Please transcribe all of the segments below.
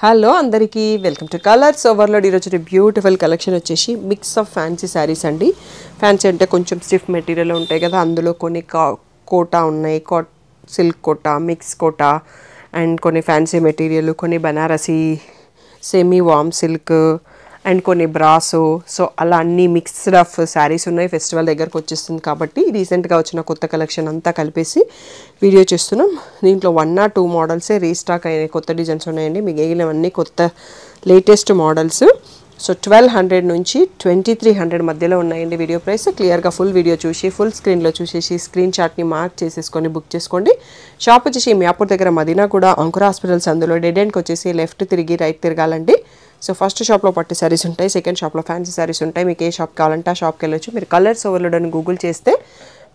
Hello అందరికీ welcome to colours overload. ఈరోజు beautiful collection వచ్చేసి మిక్స్ ఆఫ్ ఫ్యాన్సీ శారీస్ అండి. ఫ్యాన్సీ అంటే కొంచెం స్టిఫ్ మెటీరియల్ ఉంటాయి కదా, అందులో కొన్ని కోటా ఉన్నాయి, silk Kota, mix Kota and కొన్ని ఫ్యాన్సీ మెటీరియల్, కొన్ని Banarasi semi warm silk and కొన్ని బ్రాసో. సో అలా అన్ని మిక్స్డ్ ఆఫ్ శారీస్ ఉన్నాయి. ఫెస్టివల్ దగ్గరకు వచ్చేస్తుంది కాబట్టి రీసెంట్గా వచ్చిన కొత్త కలెక్షన్ అంతా కలిపేసి వీడియో చేస్తున్నాం. దీంట్లో 1 or 2 మోడల్సే రీస్టాక్ అయినాయి, కొత్త డిజైన్స్ ఉన్నాయండి. మిగిలినవన్నీ కొత్త లేటెస్ట్ మోడల్స్. సో 1200 నుంచి 2300 మధ్యలో ఉన్నాయండి వీడియో ప్రైస్. క్లియర్గా ఫుల్ వీడియో చూసి ఫుల్ స్క్రీన్లో చూసేసి స్క్రీన్ షాట్ని మార్క్ చేసేసుకొని బుక్ చేసుకోండి. షాప్ వచ్చేసి మియాపూర్ దగ్గర మదీనా కూడా అంకుర హాస్పిటల్స్, అందులో డెడ్ ఎండ్కి వచ్చేసి లెఫ్ట్ తిరిగి రైట్ తిరగాలండి. సో ఫస్ట్ షాప్లో పట్టు శారీస్ ఉంటాయి, సెకండ్ షాప్లో ఫ్యాన్సీ శారీస్ ఉంటాయి. మీకు ఏ షాప్ కావాలంటే ఆ షాప్కి వెళ్ళొచ్చు. మీరు కలర్స్ ఓవర్లోడ్ అని గూగుల్ చేస్తే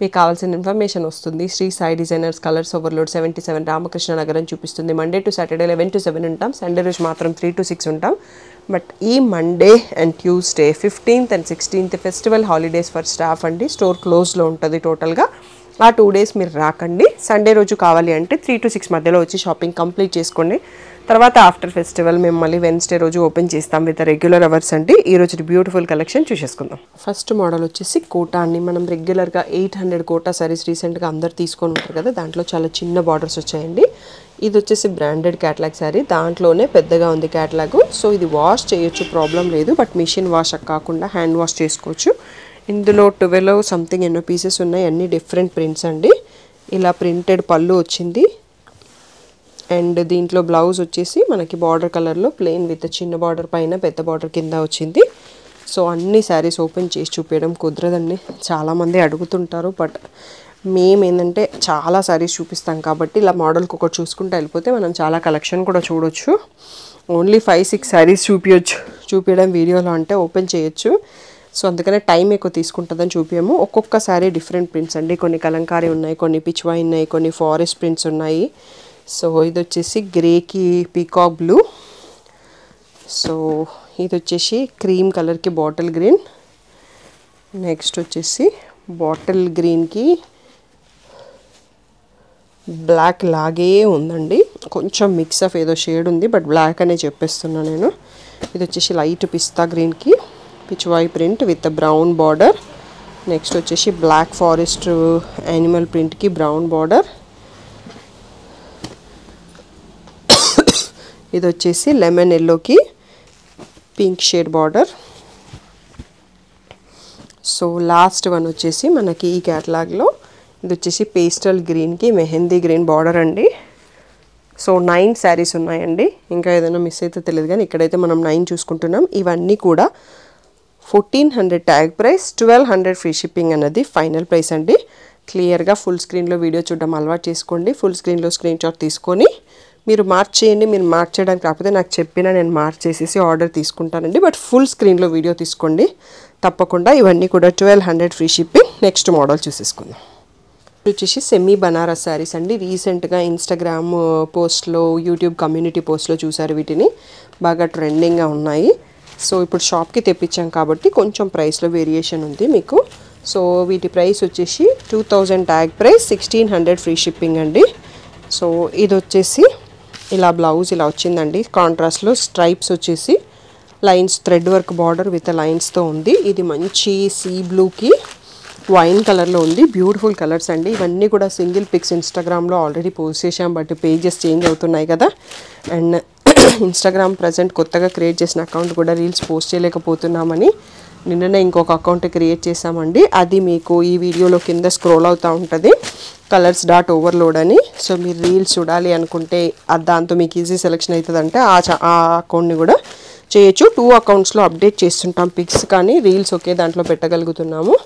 మీకు కావాల్సిన ఇన్ఫర్మేషన్ వస్తుంది. Sri Sai Designers colours overload 77 Ramakrishna Nagar అని చూపిస్తుంది. మండే టు సాటర్డే 11 to 7 ఉంటాం. సండే రోజు మాత్రం 3 to 6 ఉంటాం. బట్ ఈ Monday and Tuesday 15th and 16th festival holidays for staff అండి. స్టోర్ క్లోజ్లో ఉంటుంది టోటల్గా. ఆ 2 days మీరు రాకండి. సండే రోజు కావాలి అంటే 3 to 6 మధ్యలో వచ్చి షాపింగ్ కంప్లీట్ చేసుకోండి. తర్వాత ఆఫ్టర్ ఫెస్టివల్ మేము మళ్ళీ వెన్స్డే రోజు ఓపెన్ చేస్తాం విత్ రెగ్యులర్ అవర్స్ అండి. ఈ రోజు బ్యూటిఫుల్ కలెక్షన్ చూసేసుకుందాం. ఫస్ట్ మోడల్ వచ్చేసి కోటా అండి. మనం రెగ్యులర్గా 800 కోటా సారీస్ రీసెంట్గా అందరు తీసుకొని ఉంటారు కదా, దాంట్లో చాలా చిన్న బార్డర్స్ వచ్చాయండి. ఇది వచ్చేసి బ్రాండెడ్ క్యాటలాగ్ శారీ, దాంట్లోనే పెద్దగా ఉంది క్యాటలాగ్. సో ఇది వాష్ చేయొచ్చు, ప్రాబ్లం లేదు. బట్ మిషన్ వాష్ కాకుండా హ్యాండ్ వాష్ చేసుకోవచ్చు. ఇందులో 12 సంథింగ్ ఎన్నో పీసెస్ ఉన్నాయి, అన్ని డిఫరెంట్ ప్రింట్స్ అండి. ఇలా ప్రింటెడ్ పళ్ళు వచ్చింది అండ్ దీంట్లో బ్లౌజ్ వచ్చేసి మనకి బార్డర్ కలర్లో ప్లెయిన్ విత్ చిన్న బార్డర్ పైన పెద్ద బార్డర్ కింద వచ్చింది. సో అన్ని శారీస్ ఓపెన్ చేసి చూపించడం కుదరదండి, చాలామంది అడుగుతుంటారు. బట్ మేమేంటంటే చాలా శారీస్ చూపిస్తాం కాబట్టి ఇలా మోడల్కి ఒకటి చూసుకుంటూ వెళ్ళిపోతే మనం చాలా కలెక్షన్ కూడా చూడొచ్చు. ఓన్లీ 5-6 శారీస్ చూపించడం వీడియోలో అంటే ఓపెన్ చేయొచ్చు. సో అందుకనే టైం ఎక్కువ తీసుకుంటుందని చూపించాము. ఒక్కొక్క శారీ డిఫరెంట్ ప్రింట్స్ అండి. కొన్ని కలంకారీ ఉన్నాయి, కొన్ని పిచ్వాయి ఉన్నాయి, కొన్ని ఫారెస్ట్ ప్రింట్స్ ఉన్నాయి. సో ఇది వచ్చేసి గ్రేకి పీకాక్ బ్లూ. సో ఇది వచ్చేసి క్రీమ్ కలర్కి బాటిల్ గ్రీన్. నెక్స్ట్ వచ్చేసి బాటిల్ గ్రీన్కి బ్లాక్ లాగే ఉందండి, కొంచెం మిక్స్ ఆఫ్ ఏదో షేడ్ ఉంది బట్ బ్లాక్ అనే చెప్పేస్తున్నా నేను. ఇది వచ్చేసి లైట్ పిస్తా గ్రీన్కి Pichwai print with brown border. Next వచ్చేసి బ్లాక్ ఫారెస్ట్ యానిమల్ ప్రింట్కి బ్రౌన్ బార్డర్. ఇది వచ్చేసి లెమన్ ఎల్లోకి pink shade border. So last one వచ్చేసి మనకి ఈ క్యాటలాగ్లో ఇది వచ్చేసి పేస్టల్ గ్రీన్కి మెహందీ గ్రీన్ బార్డర్ అండి. సో 9 శారీస్ ఉన్నాయండి, ఇంకా ఏదైనా మిస్ అయితే తెలియదు కానీ ఇక్కడైతే మనం 9 చూసుకుంటున్నాం. ఇవన్నీ కూడా 1400 ట్యాగ్ ప్రైస్, 1200 ఫ్రీ షిప్పింగ్ అన్నది ఫైనల్ ప్రైస్ అండి. క్లియర్గా ఫుల్ స్క్రీన్లో వీడియో చూడడం అలవాటు చేసుకోండి. ఫుల్ స్క్రీన్లో స్క్రీన్ షాట్ తీసుకొని మీరు మార్క్ చేయండి. మీరు మార్క్ చేయడానికి కాకపోతే నాకు చెప్పినా నేను మార్క్ చేసేసి ఆర్డర్ తీసుకుంటానండి. బట్ ఫుల్ స్క్రీన్లో వీడియో తీసుకోండి తప్పకుండా. ఇవన్నీ కూడా 1200 ఫ్రీ షిప్పింగ్. నెక్స్ట్ మోడల్ చూసేసుకుందాం. వచ్చేసి సెమీ బనారస్ శారీస్ అండి. రీసెంట్గా ఇన్స్టాగ్రామ్ పోస్ట్లో, యూట్యూబ్ కమ్యూనిటీ పోస్ట్లో చూసారు, వీటిని బాగా ట్రెండింగ్గా ఉన్నాయి. సో ఇప్పుడు షాప్కి తెప్పించాం కాబట్టి కొంచెం ప్రైస్లో వేరియేషన్ ఉంది మీకు. సో వీటి ప్రైస్ వచ్చేసి 2000 ట్యాగ్ ప్రైస్, 1600 ఫ్రీ షిప్పింగ్ అండి. సో ఇది వచ్చేసి ఇలా బ్లౌజ్ ఇలా వచ్చిందండి. కాంట్రాస్ట్లో స్ట్రైప్స్ వచ్చేసి lines thread work border with లైన్స్తో ఉంది. ఇది మంచి సీ బ్లూకి వైన్ కలర్లో ఉంది. బ్యూటిఫుల్ కలర్స్ అండి. ఇవన్నీ కూడా సింగిల్ పిక్స్ ఇన్స్టాగ్రామ్లో ఆల్రెడీ పోస్ట్ చేసాం, బట్ పేజెస్ చేంజ్ అవుతున్నాయి కదా. అండ్ ఇన్స్టాగ్రామ్ ప్రజెంట్ కొత్తగా క్రియేట్ చేసిన అకౌంట్ కూడా రీల్స్ పోస్ట్ చేయలేకపోతున్నామని నిన్ననే ఇంకొక అకౌంట్ క్రియేట్ చేసామండి. అది మీకు ఈ వీడియోలో కింద స్క్రోల్ అవుతూ ఉంటుంది, colors.overload అని. సో మీరు రీల్స్ చూడాలి అనుకుంటే దాంతో మీకు ఈజీ సెలెక్షన్ అవుతుందంటే ఆ అకౌంట్ని కూడా చేయొచ్చు. 2 అకౌంట్స్లో అప్డేట్ చేస్తుంటాం పిక్స్, కానీ రీల్స్ ఒకే దాంట్లో పెట్టగలుగుతున్నాము.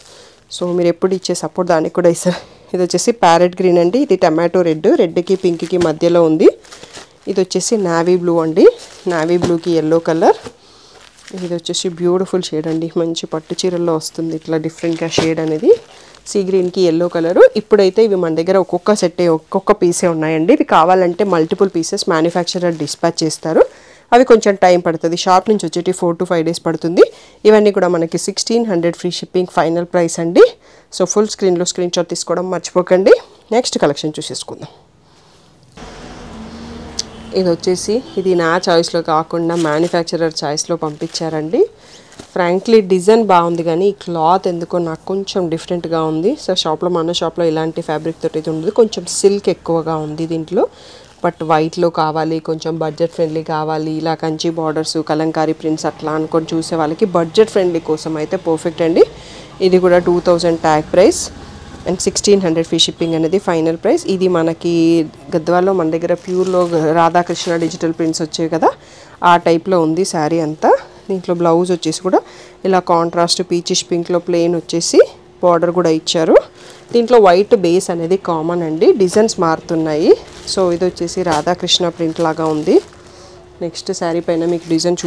సో మీరు ఎప్పుడు ఇచ్చే సపోర్ట్ దానికి కూడా ఇస్తారు. ఇది వచ్చేసి ప్యారెట్ గ్రీన్ అండి. ఇది టమాటో రెడ్కి పింక్కి మధ్యలో ఉంది. ఇది వచ్చేసి నావీ బ్లూ అండి, నావీ బ్లూకి ఎల్లో కలర్. ఇది వచ్చేసి బ్యూటిఫుల్ షేడ్ అండి, మంచి పట్టు చీరల్లో వస్తుంది ఇట్లా డిఫరెంట్గా షేడ్ అనేది. సీ గ్రీన్కి ఎల్లో కలరు. ఇప్పుడైతే ఇవి మన దగ్గర ఒక్కొక్క పీసే ఉన్నాయండి. ఇవి కావాలంటే మల్టిపుల్ పీసెస్ మ్యానుఫ్యాక్చరర్ డిస్పాచ్ చేస్తారు, అవి కొంచెం టైం పడుతుంది. షాప్ నుంచి వచ్చేటి 4 to 5 days పడుతుంది. ఇవన్నీ కూడా మనకి 1600 ఫ్రీ షిప్పింగ్ ఫైనల్ ప్రైస్ అండి. సో ఫుల్ స్క్రీన్లో స్క్రీన్ షాట్ తీసుకోవడం మర్చిపోకండి. నెక్స్ట్ కలెక్షన్ చూసేసుకుందాం. ఇది వచ్చేసి ఇది నా చాయిస్లో కాకుండా మ్యానుఫ్యాక్చరర్ చాయిస్లో పంపించారండి. ఫ్రాంక్లీ డిజైన్ బాగుంది కానీ ఈ క్లాత్ ఎందుకో నాకు కొంచెం డిఫరెంట్గా ఉంది. సో షాప్లో మన షాప్లో ఇలాంటి ఫ్యాబ్రిక్ తోటి ఇది ఉండదు, కొంచెం సిల్క్ ఎక్కువగా ఉంది దీంట్లో. బట్ వైట్లో కావాలి, కొంచెం బడ్జెట్ ఫ్రెండ్లీ కావాలి, ఇలా కంచి బార్డర్స్ కలంకారీ ప్రింట్స్ అట్లా అనుకొని చూసే వాళ్ళకి బడ్జెట్ ఫ్రెండ్లీ కోసం అయితే పర్ఫెక్ట్ అండి. ఇది కూడా 2000 tag price and 1600 free shipping అనేది ఫైనల్ ప్రైస్. ఇది మనకి గద్వాల్లో మన దగ్గర ప్యూర్లో రాధాకృష్ణ డిజిటల్ ప్రింట్స్ వచ్చాయి కదా, ఆ టైప్లో ఉంది శారీ అంతా. దీంట్లో బ్లౌజ్ వచ్చేసి కూడా ఇలా కాంట్రాస్ట్ పీచిష్ పింక్లో ప్లెయిన్ వచ్చేసి బార్డర్ కూడా ఇచ్చారు. దీంట్లో వైట్ బేస్ అనేది కామన్ అండి, డిజైన్స్ మారుతున్నాయి. సో ఇది వచ్చేసి రాధాకృష్ణ ప్రింట్ లాగా ఉంది. నెక్స్ట్ శారీ పైన మీకు డిజైన్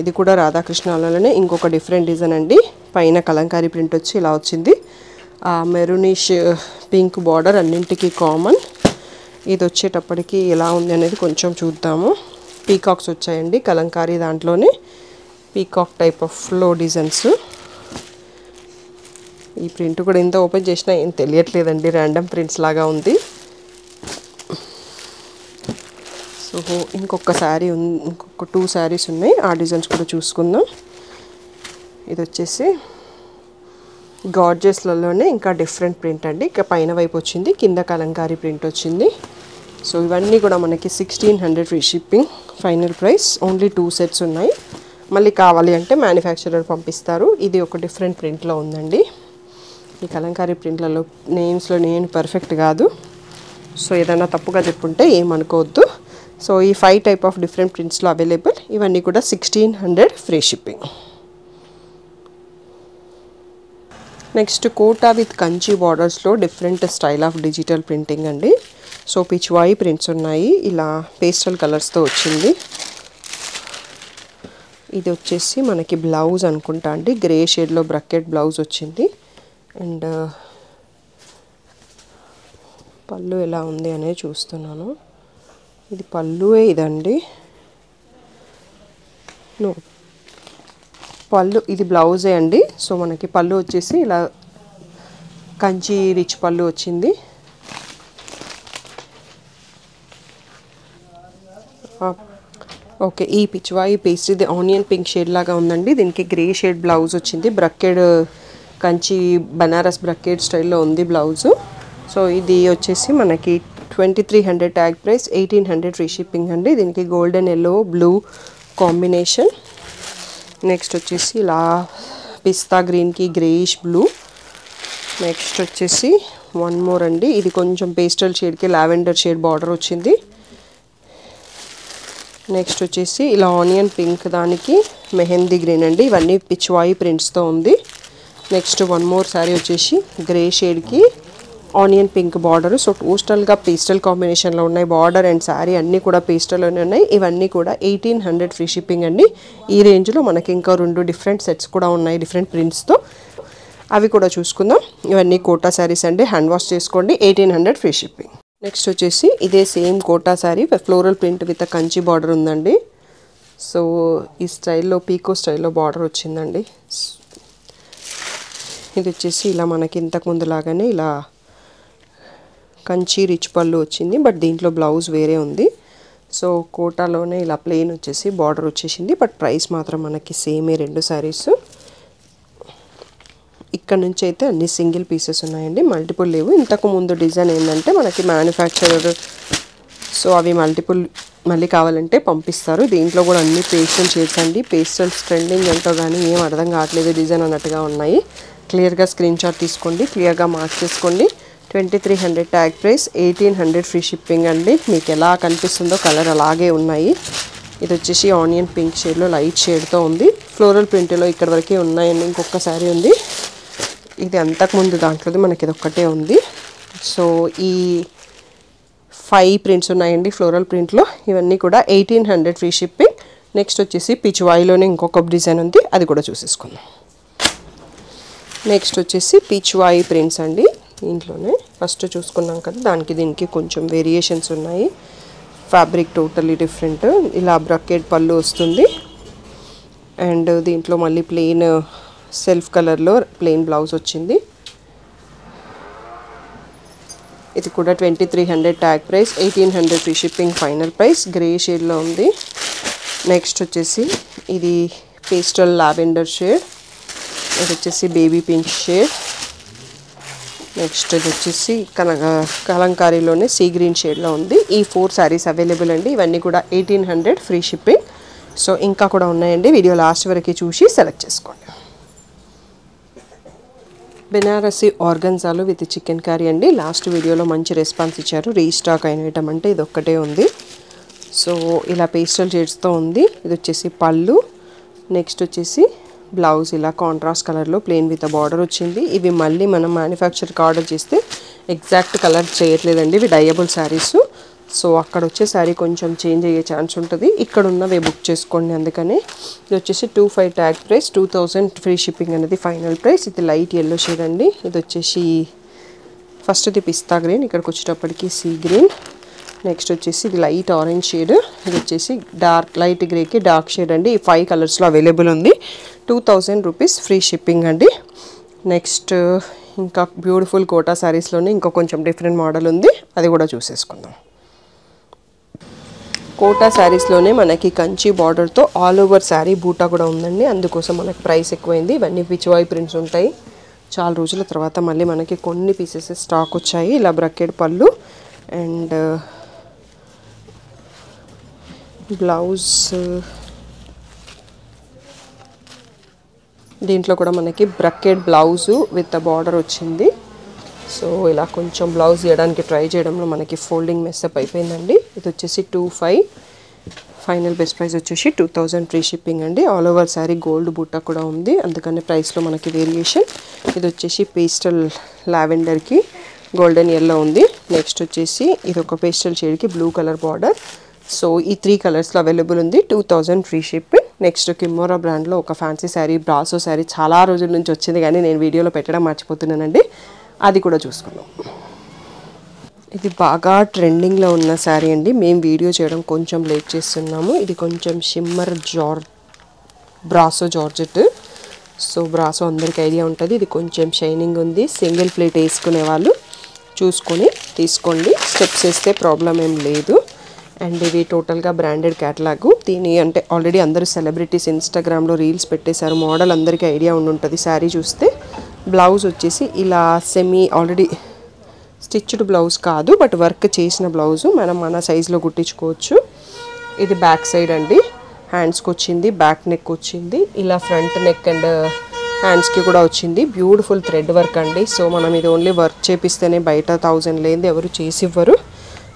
ఇది కూడా రాధాకృష్ణలోనే ఇంకొక డిఫరెంట్ డిజైన్ అండి. పైన కలంకారీ ప్రింట్ వచ్చి ఇలా వచ్చింది. మెరూనిష్ పింక్ బార్డర్ అన్నింటికి కామన్. ఇది వచ్చేటప్పటికి ఎలా ఉంది అనేది కొంచెం చూద్దాము. పీకాక్స్ వచ్చాయండి కలంకారీ దాంట్లోనే, peacock type of flow designs. ఈ ప్రింట్ కూడా ఎంత ఓపెన్ చేసినా ఏం తెలియట్లేదండి, ర్యాండమ్ ప్రింట్స్ లాగా ఉంది. సో ఇంకొక శారీ ఉంది, ఇంకొక 2 శారీస్ ఉన్నాయి, ఆ డిజైన్స్ కూడా చూసుకుందాం. ఇది వచ్చేసి గార్జెస్లలోనే ఇంకా డిఫరెంట్ ప్రింట్ అండి. ఇక పైన వైపు వచ్చింది, కింద కలంకారీ ప్రింట్ వచ్చింది. సో ఇవన్నీ కూడా మనకి 1600 free shipping final price. Only 2 sets ఉన్నాయి, మళ్ళీ కావాలి అంటే మ్యానుఫ్యాక్చరర్ పంపిస్తారు. ఇది ఒక డిఫరెంట్ ప్రింట్లో ఉందండి. ఈ కలంకారీ ప్రింట్లలో నేమ్స్లో నేను పర్ఫెక్ట్ కాదు, సో ఏదైనా తప్పుగా చెప్పుంటే ఏమనుకోవద్దు. సో ఈ 5 టైప్ ఆఫ్ డిఫరెంట్ ప్రింట్స్లో అవైలబుల్. ఇవన్నీ కూడా 1600 free shipping. Next Kota with Kanchi బార్డర్స్లో different style of digital printing అండి. సో పిచ్వాయి ప్రింట్స్ ఉన్నాయి, ఇలా పేస్టల్ కలర్స్తో వచ్చింది. ఇది వచ్చేసి మనకి బ్లౌజ్ అనుకుంటా అండి, గ్రే షేడ్లో బ్రకెట్ బ్లౌజ్ వచ్చింది. అండ్ పళ్ళు ఎలా ఉంది అనేది చూస్తున్నాను. ఇది పళ్ళువే ఇదండి, నో పళ్ళు ఇది బ్లౌజే అండి. సో మనకి పళ్ళు వచ్చేసి ఇలా కంచి రిచ్ పళ్ళు వచ్చింది. ఓకే, ఈ పిచ్వాయి పేస్ట్ ఇది ఆనియన్ పింక్ షేడ్ లాగా ఉందండి. దీనికి గ్రే షేడ్ బ్లౌజ్ వచ్చింది, బ్రకెడ్ కంచి బనారస్ బ్రకెడ్ స్టైల్లో ఉంది బ్లౌజు. సో ఇది వచ్చేసి మనకి 2300 ట్యాగ్ ప్రైస్, 1800 ఫ్రీ షిప్పింగ్ అండి. దీనికి golden yellow blue combination. Next వచ్చేసి ఇలా పిస్తా గ్రీన్కి గ్రేయిష్ బ్లూ. నెక్స్ట్ వచ్చేసి 1 మోర్ అండి, ఇది కొంచెం పేస్టల్ షేడ్కి లావెండర్ షేడ్ బార్డర్ వచ్చింది. నెక్స్ట్ వచ్చేసి ఇలా ఆనియన్ పింక్ దానికి మెహందీ గ్రీన్ అండి. ఇవన్నీ పిచ్వాయి ప్రింట్స్తో ఉంది. నెక్స్ట్ 1 మోర్ శారీ వచ్చేసి గ్రే షేడ్కి ఆనియన్ పింక్ బార్డర్. సో టోస్టల్గా పేస్టల్ కాంబినేషన్లో ఉన్నాయి. బార్డర్ అండ్ శారీ అన్నీ కూడా పేస్టల్లోనే ఉన్నాయి. ఇవన్నీ కూడా 1800 ఫ్రీ షిప్పింగ్ అండి. ఈ రేంజ్లో మనకి ఇంకా 2 డిఫరెంట్ సెట్స్ కూడా ఉన్నాయి డిఫరెంట్ ప్రింట్స్తో, అవి కూడా చూసుకుందాం. ఇవన్నీ కోటా శారీస్ అండి, హ్యాండ్ వాష్ చేసుకోండి, 1800 ఫ్రీ షిప్పింగ్. నెక్స్ట్ వచ్చేసి ఇదే same Kota sari floral print with Kanchi border ఉందండి. సో ఈ స్టైల్లో పీకో స్టైల్లో బార్డర్ వచ్చిందండి. ఇది వచ్చేసి ఇలా మనకి ఇంతకుముందు లాగానే ఇలా కంచి రిచ్ పళ్ళు వచ్చింది, బట్ దీంట్లో బ్లౌజ్ వేరే ఉంది. సో కోటాలోనే ఇలా ప్లెయిన్ వచ్చేసి బార్డర్ వచ్చేసింది, బట్ ప్రైస్ మాత్రం మనకి సేమే 2 శారీస్. ఇక్కడ నుంచి అయితే అన్ని సింగిల్ పీసెస్ ఉన్నాయండి, మల్టిపుల్ లేవు. ఇంతకు ముందు డిజైన్ ఏంటంటే మనకి మ్యానుఫ్యాక్చరర్, సో అవి మల్టిపుల్ మళ్ళీ కావాలంటే పంపిస్తారు. దీంట్లో కూడా అన్ని పేస్టల్ షేడ్స్ అండి. పేస్టల్స్ ట్రెండింగ్ ఎంతో కానీ ఏం అర్థం కావట్లేదు, డిజైన్ అన్నట్టుగా ఉన్నాయి. క్లియర్గా స్క్రీన్ షాట్ తీసుకోండి, క్లియర్గా మార్క్ చేసుకోండి. 2300 ట్యాగ్ ప్రైస్, 1800 ఫ్రీ షిప్పింగ్ అండి. మీకు ఎలా కనిపిస్తుందో కలర్ అలాగే ఉన్నాయి. ఇది వచ్చేసి ఆనియన్ పింక్ షేడ్లో లైట్ షేడ్తో ఉంది. ఫ్లోరల్ ప్రింట్లో ఇక్కడ వరకే ఉన్నాయండి, ఇంకొక శారీ ఉంది. ఇది అంతకుముందు దాంట్లోది మనకి ఇది ఒక్కటే ఉంది. సో ఈ 5 ప్రింట్స్ ఉన్నాయండి ఫ్లోరల్ ప్రింట్లో, ఇవన్నీ కూడా 1800 ఫ్రీ షిప్పింగ్. నెక్స్ట్ వచ్చేసి పిచ్వాయిలోనే ఇంకొక డిజైన్ ఉంది, అది కూడా చూసేసుకుందాం. నెక్స్ట్ వచ్చేసి పిచ్వాయి ప్రింట్స్ అండి. దీంట్లోనే ఫస్ట్ చూసుకున్నాం కదా, దానికి దీనికి కొంచెం వేరియేషన్స్ ఉన్నాయి. Fabric totally different. ఇలా బ్రకెట్ పళ్ళు వస్తుంది అండ్ దీంట్లో మళ్ళీ ప్లెయిన్ సెల్ఫ్ కలర్లో ప్లెయిన్ బ్లౌజ్ వచ్చింది. ఇది కూడా 2300 tag price, 1800 free shipping final price. Grey షేడ్లో ఉంది. నెక్స్ట్ వచ్చేసి ఇది పేస్టల్ లావెండర్ షేడ్, ఇది వచ్చేసి బేబీ పింక్ షేడ్. నెక్స్ట్ ఇది వచ్చేసి కలంకారీలోనే సీ గ్రీన్ షేడ్లో ఉంది. ఈ 4 శారీస్ అవైలబుల్ అండి. ఇవన్నీ కూడా 1800 ఫ్రీ షిప్పింగ్. సో ఇంకా కూడా ఉన్నాయండి, వీడియో లాస్ట్ వరకు చూసి సెలెక్ట్ చేసుకోండి. బెనారసి ఆర్గన్జాలో విత్ చికెన్ కర్రీ అండి. లాస్ట్ వీడియోలో మంచి రెస్పాన్స్ ఇచ్చారు. రీస్టాక్ అయిన ఐటమ్ అంటే ఇది ఒక్కటే ఉంది. సో ఇలా పేస్టల్ షేడ్స్తో ఉంది. ఇది వచ్చేసి పళ్ళు. నెక్స్ట్ వచ్చేసి బ్లౌజ్ ఇలా కాంట్రాస్ట్ కలర్లో ప్లెయిన్ విత్ బార్డర్ వచ్చింది. ఇవి మళ్ళీ మనం మ్యానుఫ్యాక్చర్కి ఆర్డర్ చేస్తే ఎగ్జాక్ట్ కలర్ చేయట్లేదండి, ఇవి డయబుల్ శారీస్. సో అక్కడ వచ్చే శారీ కొంచెం చేంజ్ అయ్యే ఛాన్స్ ఉంటుంది. ఇక్కడ ఉన్నవే బుక్ చేసుకోండి. అందుకని ఇది వచ్చేసి 25 ట్యాగ్ ప్రైస్, 2000 ఫ్రీ షిప్పింగ్ అనేది ఫైనల్ ప్రైస్. ఇది లైట్ ఎల్లో షేడ్ అండి. ఇది వచ్చేసి ఫస్ట్ది పిస్తా గ్రీన్, ఇక్కడికి వచ్చేటప్పటికి సీ గ్రీన్. నెక్స్ట్ వచ్చేసి ఇది లైట్ ఆరెంజ్ షేడ్, ఇది వచ్చేసి డార్క్ లైట్ గ్రేకి డార్క్ షేడ్ అండి. ఈ 5 కలర్స్లో అవైలబుల్ ఉంది. 2000 రూపీస్ ఫ్రీ షిప్పింగ్ అండి. నెక్స్ట్ ఇంకా బ్యూటిఫుల్ కోటా శారీస్లోనే ఇంకా కొంచెం డిఫరెంట్ మోడల్ ఉంది, అది కూడా చూసేసుకుందాం. కోటా శారీస్లోనే మనకి కంచి బార్డర్తో ఆల్ ఓవర్ శారీ బూటా కూడా ఉందండి, అందుకోసం మనకి ప్రైస్ ఎక్కువైంది. ఇవన్నీ పిచ్వాయ్ ప్రింట్స్ ఉంటాయి. చాలా రోజుల తర్వాత మళ్ళీ మనకి కొన్ని పీసెస్ స్టాక్ వచ్చాయి. ఇలా బ్రకెట్ పళ్ళు అండ్ బ్లౌజ్, దీంట్లో కూడా మనకి బ్రకెట్ బ్లౌజు విత్ బార్డర్ వచ్చింది. సో ఇలా కొంచెం బ్లౌజ్ చేయడానికి ట్రై చేయడంలో మనకి ఫోల్డింగ్ మెస్అప్ అయిపోయిందండి. ఇది వచ్చేసి 25, ఫైనల్ బెస్ట్ ప్రైస్ వచ్చేసి 2000 ఫ్రీ షిప్పింగ్ అండి. ఆల్ ఓవర్ శారీ గోల్డ్ బూటా కూడా ఉంది, అందుకని ప్రైస్లో మనకి వేరియేషన్. ఇది వచ్చేసి పేస్టల్ లావెండర్కి గోల్డెన్ ఎల్లో ఉంది. నెక్స్ట్ వచ్చేసి ఇది ఒక పేస్టల్ షేడ్కి బ్లూ కలర్ బార్డర్. సో ఈ 3 కలర్స్లో అవైలబుల్ ఉంది. 2000 ఫ్రీ షిప్పింగ్. నెక్స్ట్ కిమోరా బ్రాండ్లో ఒక ఫ్యాన్సీ శారీ, బ్రాసో శారీ చాలా రోజుల నుంచి వచ్చింది కానీ నేను వీడియోలో పెట్టడం మర్చిపోతున్నానండి, అది కూడా చూసుకున్నాం. ఇది బాగా ట్రెండింగ్లో ఉన్న శారీ అండి. మేము వీడియో చేయడం కొంచెం లేట్ చేస్తున్నాము. ఇది కొంచెం shimmer brasso georgette. So brasso అందరికీ ఐడియా ఉంటుంది. ఇది కొంచెం షైనింగ్ ఉంది. సింగిల్ ప్లేట్ వేసుకునే వాళ్ళు చూసుకొని తీసుకోండి, స్టెప్స్ వేస్తే ప్రాబ్లం ఏం లేదు. అండ్ ఇవి టోటల్గా బ్రాండెడ్ క్యాటలాగు. దీని అంటే ఆల్రెడీ అందరూ సెలబ్రిటీస్ ఇన్స్టాగ్రామ్లో రీల్స్ పెట్టేశారు, మోడల్ అందరికీ ఐడియా ఉండుంటుంది. శారీ చూస్తే బ్లౌజ్ వచ్చేసి ఇలా సెమీ ఆల్రెడీ స్టిచ్డ్ బ్లౌజ్ కాదు, బట్ వర్క్ చేసిన బ్లౌజు మనం మన సైజులో కుట్టించుకోవచ్చు. ఇది బ్యాక్ సైడ్ అండి, హ్యాండ్స్కి వచ్చింది, బ్యాక్ నెక్ వచ్చింది, ఇలా ఫ్రంట్ నెక్ అండ్ హ్యాండ్స్కి కూడా వచ్చింది. బ్యూటిఫుల్ థ్రెడ్ వర్క్ అండి. సో మనం ఇది ఓన్లీ వర్క్ చేపిస్తేనే బయట 1000 లేనిది ఎవరు చేసి ఇవ్వరు.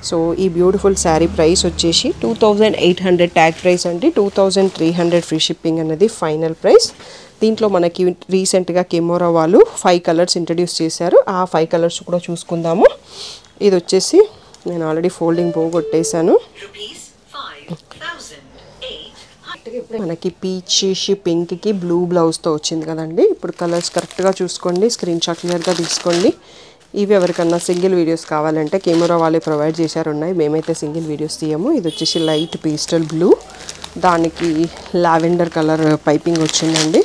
సో ఈ బ్యూటిఫుల్ శారీ ప్రైస్ వచ్చేసి 2800 ట్యాగ్ ప్రైస్ అండి. 2300 ఫ్రీ షిప్పింగ్ అనేది ఫైనల్ ప్రైస్. దీంట్లో మనకి రీసెంట్గా కెమోరా వాళ్ళు 5 కలర్స్ ఇంట్రడ్యూస్ చేశారు. ఆ 5 కలర్స్ కూడా చూసుకుందాము. ఇది వచ్చేసి నేను ఆల్రెడీ ఫోల్డింగ్ పోగొట్టేశాను. మనకి పీచ్ పింక్కి బ్లూ బ్లౌజ్తో వచ్చింది కదండి. ఇప్పుడు కలర్స్ కరెక్ట్గా చూసుకోండి, స్క్రీన్ షాట్ క్లియర్గా తీసుకోండి. ఇవి ఎవరికన్నా సింగిల్ వీడియోస్ కావాలంటే కెమెరా వాళ్ళే ప్రొవైడ్ చేశారు ఉన్నాయి, మేమైతే సింగిల్ వీడియోస్ తీయము. ఇది వచ్చేసి లైట్ పేస్టల్ బ్లూ, దానికి లావెండర్ కలర్ పైపింగ్ వచ్చిందండి.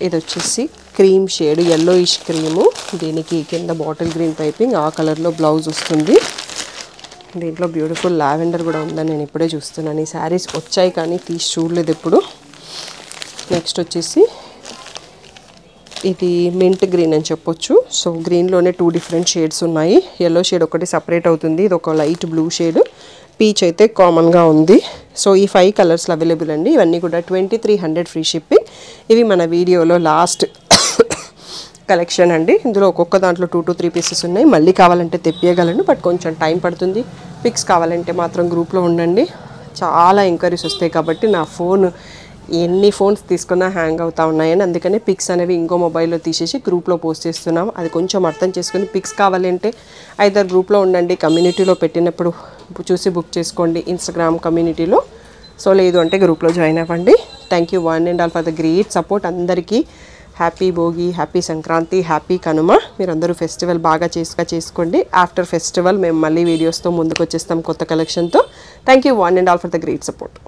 ఇది వచ్చేసి క్రీమ్ షేడ్, ఎల్లోయిష్ క్రీము, దీనికి కింద బాటిల్ గ్రీన్ పైపింగ్, ఆ కలర్లో బ్లౌజ్ వస్తుంది. దీంట్లో బ్యూటిఫుల్ లావెండర్ కూడా ఉందని నేను ఇప్పుడే చూస్తున్నాను. ఈ శారీస్ వచ్చాయి కానీ తీసి చూడలేదు ఎప్పుడు. నెక్స్ట్ వచ్చేసి ఇది మింట్ గ్రీన్ అని చెప్పొచ్చు. సో గ్రీన్లోనే 2 డిఫరెంట్ షేడ్స్ ఉన్నాయి. ఎల్లో షేడ్ ఒకటి సపరేట్ అవుతుంది, ఇది ఒక లైట్ బ్లూ షేడ్, పీచ్ అయితే కామన్గా ఉంది. సో ఈ 5 కలర్స్లో అవైలబుల్ అండి. ఇవన్నీ కూడా 2300 ఫ్రీ షిప్పింగ్. ఇవి మన వీడియోలో లాస్ట్ కలెక్షన్ అండి. ఇందులో ఒక్కొక్క దాంట్లో 2 to 3 పీసెస్ ఉన్నాయి. మళ్ళీ కావాలంటే తెప్పియగలను, బట్ కొంచెం టైం పడుతుంది. పిక్స్ కావాలంటే మాత్రం గ్రూప్లో ఉండండి. చాలా ఎంక్వైరీస్ వస్తాయి కాబట్టి నా ఫోన్ ఎన్ని ఫోన్స్ తీసుకున్నా హ్యాంగ్ అవుతూ ఉన్నాయని, అందుకనే పిక్స్ అనేవి ఇంకో మొబైల్లో తీసేసి గ్రూప్లో పోస్ట్ చేస్తున్నాం. అది కొంచెం అర్థం చేసుకుని పిక్స్ కావాలంటే ఐదర్ గ్రూప్లో ఉండండి, కమ్యూనిటీలో పెట్టినప్పుడు చూసి బుక్ చేసుకోండి ఇన్స్టాగ్రామ్ కమ్యూనిటీలో. సో లేదు అంటే గ్రూప్లో జాయిన్ అవ్వండి. Thank you one and all for the great support. అందరికీ happy Bhogi, happy Sankranti, happy Kanuma. మీరందరూ ఫెస్టివల్ బాగా చేసుకోండి. ఆఫ్టర్ ఫెస్టివల్ మేము మళ్ళీ వీడియోస్తో ముందుకు వచ్చేస్తాం కొత్త కలెక్షన్తో. Thank you one and all for the great support.